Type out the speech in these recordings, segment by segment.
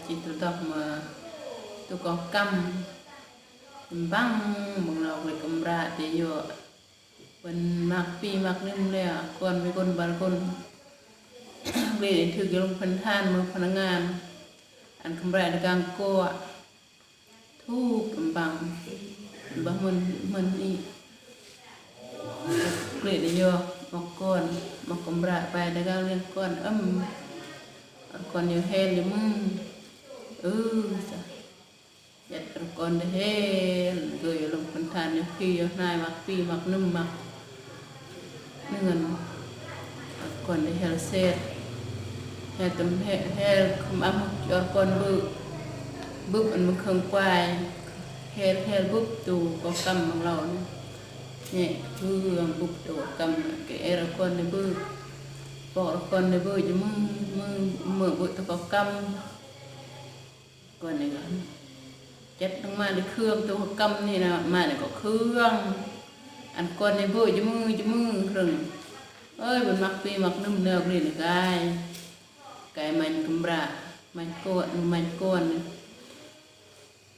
chỉ tụ tập mà tụ có căm băng bằngเราเลยกำราเดียวเป็นมักปีมักนึ่งเลยอ่ะคนเป็นคนบางคนเรียนถือลงพันท่านมือพนักงานอันกำราในการโก้ทุกบังบางมันนี่เรียนเดียวมักก้อนมักกำราไปในการเรียนก้อนก่อนอยู่เฮลอยู่มึงจ้ะยัดก่อนเฮลเกยลงพันธานอยู่พี่อยู่นายมักปีมักนุ่มมักเนื่อนก่อนเฮลเซตเฮลตุ้มเฮลคุมอ้ำจอก่อนบึบอันมันเครื่องควายเฮลบึบตูก็กำของเราเนี่ยคือบึบตัวกำแกเราก่อนในบึบบอกคนในบื้อจะมึงบื้อตะกอกำก่อนนี่ก็จัดลงมาในเครื่องตัวกำนี่นะมาเนี่ยก็เครื่องอันก่อนในบื้อจะมึงครึ่งมันมักปีมักนุ่มเนื้อเลยนะไก่มันกำรามันก้อน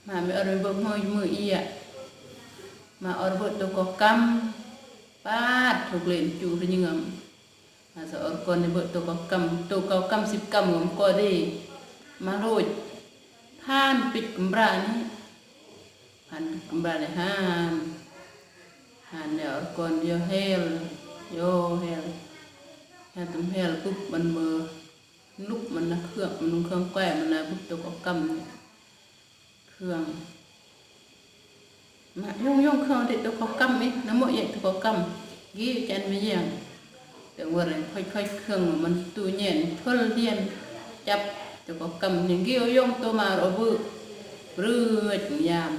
มาไม่เอาในบื้อมืออีอ่ะมาเอาบื้อตัวกอกำป้าถูกเล่นจูที่ยังคนในเบอร์ตัวเขากำ10 กำผมก็ได้มาโรยท่านปิดกำรานี้ผ่านกำราเลยห่านเดี๋ยวก่อนเดียวเฮลตุ้มเฮลปุ๊บมันเบอร์ลุกมันนะเครื่องมันนุ่งเครื่องแก้มันนะปุ๊บตัวเขากำเครื่องมาย่องเครื่องที่ตัวเขากำไหมน้ำมันใหญ่ตัวเขากำกี้จันไม่ยังแต่ว่าอะไรค่อยๆเครื่องมันตัวเย็นเพิ่มเรียนจับจะก็กำอย่างเกี่ยวยงตัวมาเราบื้อเรื่อยยาม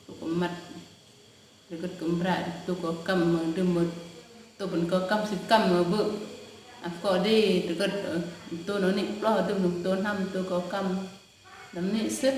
ตัวก็มัดแล้วก็กำราตัวก็กำมือดึงมือตัวเป็นก็กำ10 กำมือบื้อก็ดีแล้วก็ตัวนั้นนี่ปล่อยตัวหนึ่งตัวทำตัวก็กำแล้วนี่ซึ